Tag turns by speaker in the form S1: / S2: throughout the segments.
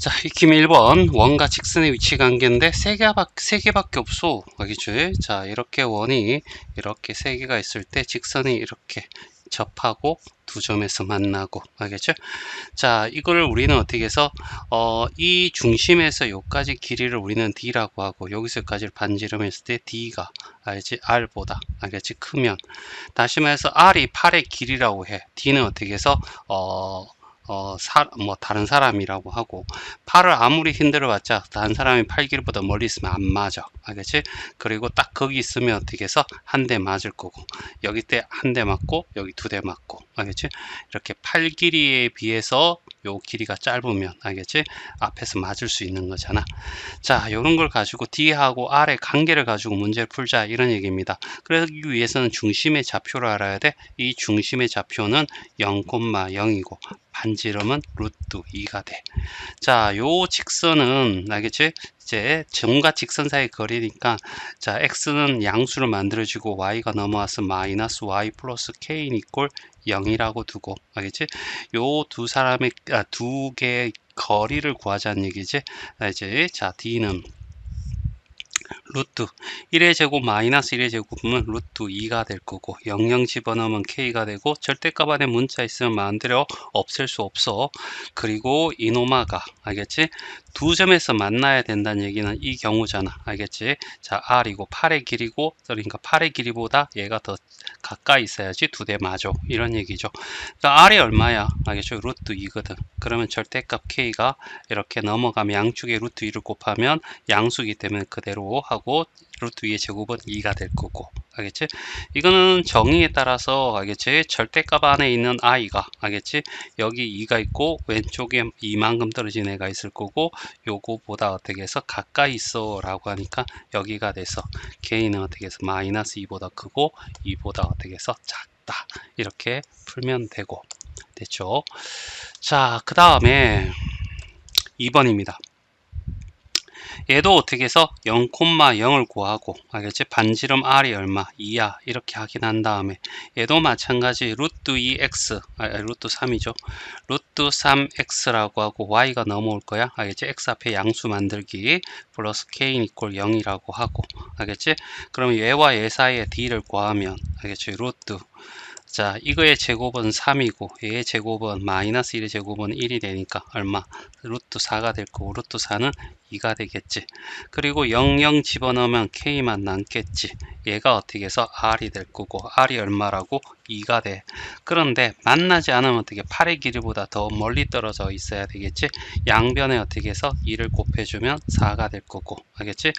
S1: 자, 익힘 1번 원과 직선의 위치 관계인데 세 개밖에 없어. 알겠죠? 자, 이렇게 원이 이렇게 세 개가 있을 때 직선이 이렇게 접하고 두 점에서 만나고, 알겠죠? 자, 이거를 우리는 어떻게 해서 이 중심에서 여기까지 길이를 우리는 D라고 하고, 여기서 여기까지를 반지름했을 때 D가, 알지? R보다, 알겠지? 크면, 다시 말해서 R이 8의 길이라고 해. D는 어떻게 해서 다른 사람이라고 하고, 팔을 아무리 흔들어봤자 다른 사람이 팔 길이보다 멀리 있으면 안 맞아. 알겠지? 그리고 딱 거기 있으면 어떻게 해서 한 대 맞을 거고, 여기 때 한 대 맞고 여기 두 대 맞고, 알겠지? 이렇게 팔 길이에 비해서 요 길이가 짧으면, 알겠지? 앞에서 맞을 수 있는 거잖아. 자, 요런 걸 가지고 D하고 R의 관계를 가지고 문제를 풀자, 이런 얘기입니다. 그러기 위해서는 중심의 좌표를 알아야 돼. 이 중심의 좌표는 0,0이고 반지름은 루트 2가 돼. 자, 요 직선은 알겠지? 이제 점과 직선 사이 거리니까, 자, x는 양수를 만들어주고 y가 넘어와서 마이너스 y 플러스 k는 이꼴 0이라고 두고, 알겠지? 요 두 개의 거리를 구하자는 얘기지. 알지? 자, d는 루트 1의 제곱 마이너스 1의 제곱은 루트 2가 될 거고, 00 집어넣으면 k가 되고, 절대값 안에 문자 있으면 마음대로 없앨 수 없어. 그리고 이노마가, 알겠지? 두 점에서 만나야 된다는 얘기는 이 경우잖아. 알겠지? 자, R이고 8의 길이고, 그러니까 8의 길이보다 얘가 더 가까이 있어야지 두 대 맞아, 이런 얘기죠. 그러니까 R이 얼마야? 알겠죠? 루트 2거든. 그러면 절대값 K가 이렇게 넘어가면 양쪽에 루트 2를 곱하면 양수기 때문에 그대로 하고, 루트 2의 제곱은 2가 될 거고, 알겠지? 이거는 정의에 따라서, 알겠지? 절대값 안에 있는 i가, 알겠지? 여기 2가 있고 왼쪽에 이만큼 떨어진 애가 있을 거고, 요거보다 어떻게 해서 가까이 있어 라고 하니까 여기가 돼서 k는 어떻게 해서 마이너스 2보다 크고 2보다 어떻게 해서 작다, 이렇게 풀면 되고, 됐죠? 자, 그 다음에 2번입니다. 얘도 어떻게 해서 0,0을 구하고, 알겠지? 반지름 R이 얼마? 2야. 이렇게 확인한 다음에 얘도 마찬가지 루트 2x, 루트 3이죠. 루트 3x라고 하고 y가 넘어올 거야. 알겠지? x 앞에 양수 만들기 플러스 k는 이꼴 0이라고 하고, 알겠지? 그럼 얘와 얘 사이에 d를 구하면, 알겠지? 루트, 자, 이거의 제곱은 3이고 얘의 제곱은 마이너스 1의 제곱은 1이 되니까 얼마? 루트 4가 될 거고, 루트 4는 2가 되겠지. 그리고 00 집어넣으면 k만 남겠지. 얘가 어떻게 해서 r이 될 거고, r이 얼마라고? 2가 돼. 그런데 만나지 않으면 어떻게 8의 길이보다 더 멀리 떨어져 있어야 되겠지. 양변에 어떻게 해서 2를 곱해주면 4가 될 거고, 알겠지?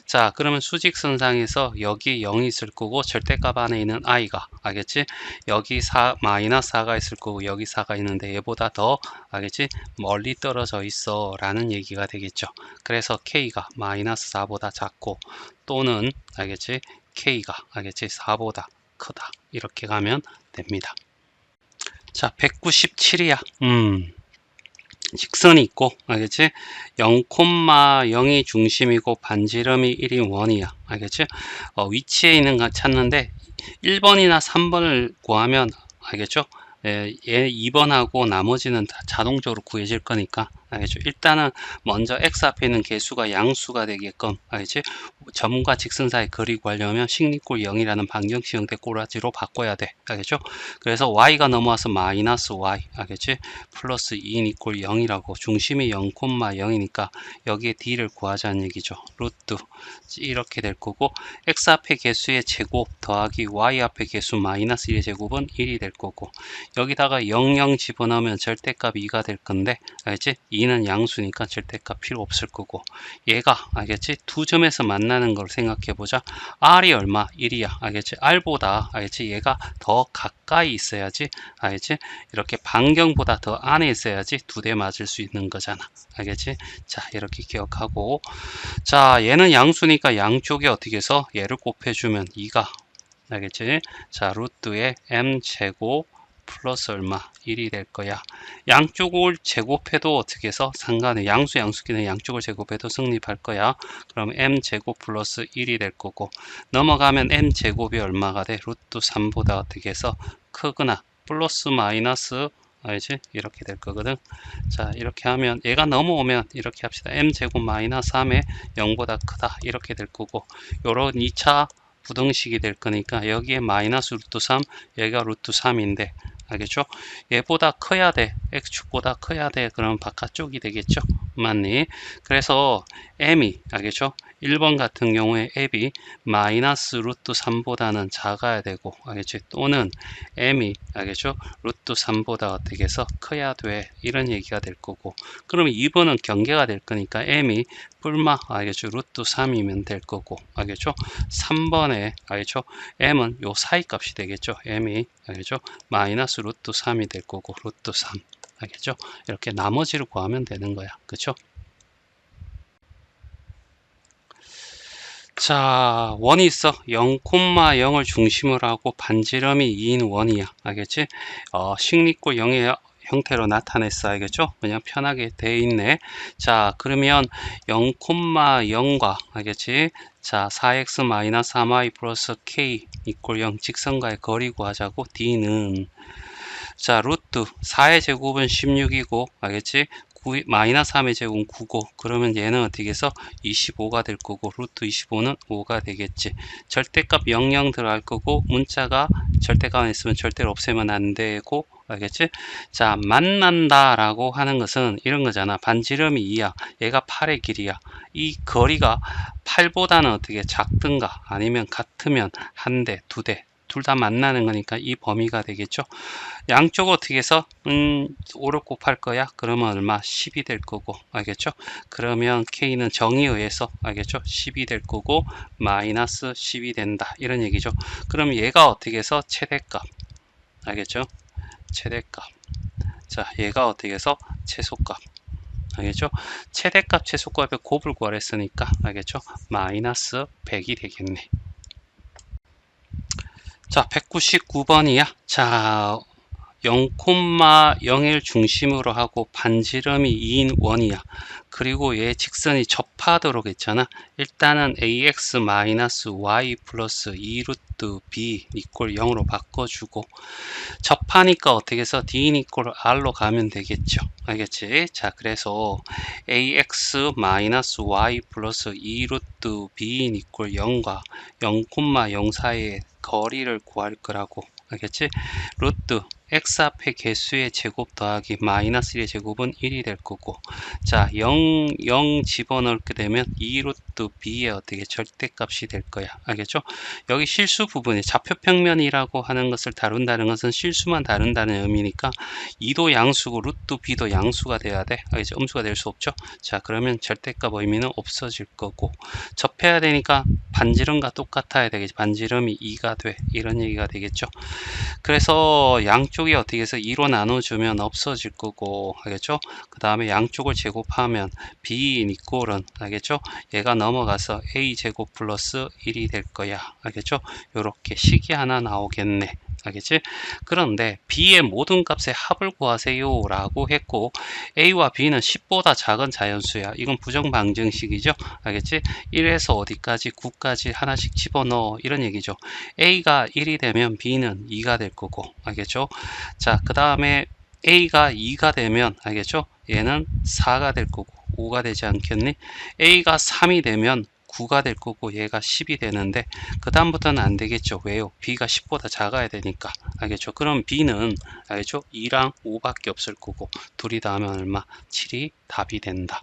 S1: 자, 그러면 수직선상에서 여기 0이 있을 거고, 절대값 안에 있는 i가, 알겠지? 여기 마이너스 4가 있을 거고, 여기 4가 있는데 얘보다 더, 알겠지? 멀리 떨어져 있어 라는 얘기가 되겠죠. 그래서 k가 마이너스 4보다 작고, 또는, 알겠지? k가, 알겠지? 4보다 크다, 이렇게 가면 됩니다. 자, 197이야. 직선이 있고, 알겠지? 0,0이 중심이고 반지름이 1이 원이야. 알겠지? 위치에 있는 거 찾는데 1번이나 3번을 구하면, 알겠죠? 얘 2번하고 나머지는 다 자동적으로 구해질 거니까, 알겠죠? 일단은 먼저 x 앞에 있는 개수가 양수가 되게끔, 알겠지? 점과 직선 사이 거리 구하려면 식리꼴 0이라는 방정식 형태 꼬라지로 바꿔야 돼. 알겠죠? 그래서 y가 넘어와서 마이너스 y, 알겠지? 플러스 2인 이꼴 0이라고, 중심이 0,0이니까 여기에 d를 구하자는 얘기죠. 루트 이렇게 될 거고, x 앞에 개수의 제곱 더하기 y 앞에 개수 마이너스 1의 제곱은 1이 될 거고, 여기다가 00 집어넣으면 절대값 2가 될 건데, 알겠지? 2는 양수니까 절대값 필요 없을 거고, 얘가, 알겠지? 두 점에서 만나는 걸 생각해 보자. r이 얼마? 1이야. 알겠지? r보다, 알겠지? 얘가 더 가까이 있어야지, 알겠지? 이렇게 반경보다 더 안에 있어야지 두 대 맞을 수 있는 거잖아. 알겠지? 자, 이렇게 기억하고, 자, 얘는 양수니까 양쪽에 어떻게 해서 얘를 곱해주면 2가, 알겠지? 자, 루트에 m제곱 플러스 얼마? 1이 될 거야. 양쪽을 제곱해도 어떻게 해서 상관해. 양수끼는 양쪽을 제곱해도 성립할 거야. 그럼 m제곱 플러스 1이 될 거고, 넘어가면 m제곱이 얼마가 돼? 루트 3보다 어떻게 해서 크거나 플러스 마이너스, 알지? 이렇게 될 거거든. 자, 이렇게 하면 얘가 넘어오면 이렇게 합시다. m제곱 마이너스 3에 0보다 크다 이렇게 될 거고, 요런 2차 부등식이 될 거니까 여기에 마이너스 루트 3, 여기가 루트 3인데, 알겠죠? 얘보다 커야 돼. x축보다 커야 돼. 그러면 바깥쪽이 되겠죠? 맞니? 그래서 m이, 알겠죠? 1번 같은 경우에 m이 마이너스 루트 3보다는 작아야 되고, 알겠죠? 또는 m이, 알겠죠? 루트 3보다 어떻게 해서 커야 돼. 이런 얘기가 될 거고, 그러면 2번은 경계가 될 거니까 m이 뿔마, 알겠죠? 루트 3이면 될 거고, 알겠죠? 3번에, 알겠죠? m은 요 사이 값이 되겠죠? m이, 알겠죠? 마이너스 루트 3이 될 거고, 루트 3. 알겠죠? 이렇게 나머지를 구하면 되는 거야. 그쵸? 자, 원이 있어. 0,0을 중심으로 하고 반지름이 2인 원이야. 알겠지? 식립골 0의 형태로 나타냈어. 알겠죠? 그냥 편하게 돼 있네. 자, 그러면 0,0과, 알겠지? 자, 4x-3y 플러스 k 이꼴 0 직선과의 거리 구하자고. d는 자, 루트 4의 제곱은 16이고, 알겠지? 마이너스 3의 제곱은 9고, 그러면 얘는 어떻게 해서 25가 될 거고, 루트 25는 5가 되겠지. 절대값 00 들어갈 거고, 문자가 절대값 안에 있으면 절대로 없애면 안 되고, 알겠지? 자, 만난다 라고 하는 것은 이런 거잖아. 반지름이 2야. 얘가 8의 길이야. 이 거리가 8보다는 어떻게 작든가 아니면 같으면 한 대, 두 대, 둘 다 만나는 거니까 이 범위가 되겠죠. 양쪽 어떻게 해서 5를 곱할 거야? 그러면 얼마? 10이 될 거고, 알겠죠? 그러면 K는 정의에 의해서, 알겠죠? 10이 될 거고 마이너스 10이 된다 이런 얘기죠. 그럼 얘가 어떻게 해서 최대값, 알겠죠? 최대값. 자, 얘가 어떻게 해서 최소값, 알겠죠? 최대값 최소값의 곱을 구하랬으니까, 알겠죠? 마이너스 100이 되겠네. 자, 199번이야. 자, 0,01 중심으로 하고 반지름이 2인 원이야. 그리고 얘 직선이 접하도록 했잖아. 일단은 ax-y 플러스 2루트 b 이꼴 0으로 바꿔주고, 접하니까 어떻게 해서 d 이꼴 r로 가면 되겠죠. 알겠지? 자, 그래서 ax-y 플러스 2루트 b 이꼴 0과 0,0 사이의 거리를 구할 거라고. 알겠지? 루트 x 앞에 개수의 제곱 더하기 마이너스 1의 제곱은 1이 될 거고, 자, 0 집어넣게 되면 2루트 b의 어떻게 절대값이 될 거야. 알겠죠? 여기 실수 부분에 좌표평면이라고 하는 것을 다룬다는 것은 실수만 다룬다는 의미니까 2도 양수고 루트 b도 양수가 돼야 돼. 알겠죠? 음수가 될 수 없죠? 자, 그러면 절대값 의미는 없어질 거고, 접해야 되니까 반지름과 똑같아야 되겠지. 반지름이 2가 돼. 이런 얘기가 되겠죠? 그래서 양쪽이 어떻게 해서 2로 나눠주면 없어질 거고, 알겠죠? 그 다음에 양쪽을 제곱하면 b 이꼴은, 알겠죠? 얘가 넘어가서 a 제곱 플러스 1이 될 거야. 알겠죠? 요렇게 식이 하나 나오겠네. 알겠지? 그런데 b의 모든 값의 합을 구하세요 라고 했고, a와 b는 10보다 작은 자연수야. 이건 부정방정식이죠. 알겠지? 1에서 어디까지? 9까지 하나씩 집어넣어. 이런 얘기죠. a가 1이 되면 b는 2가 될 거고, 알겠죠? 자, 그 다음에 a가 2가 되면, 알겠죠? 얘는 4가 될 거고 5가 되지 않겠니? a가 3이 되면 9가 될 거고 얘가 10이 되는데, 그 다음부터는 안 되겠죠. 왜요? b가 10보다 작아야 되니까. 알겠죠? 그럼 b는, 알겠죠? 2랑 5밖에 없을 거고 둘이 더하면 얼마? 7이 답이 된다.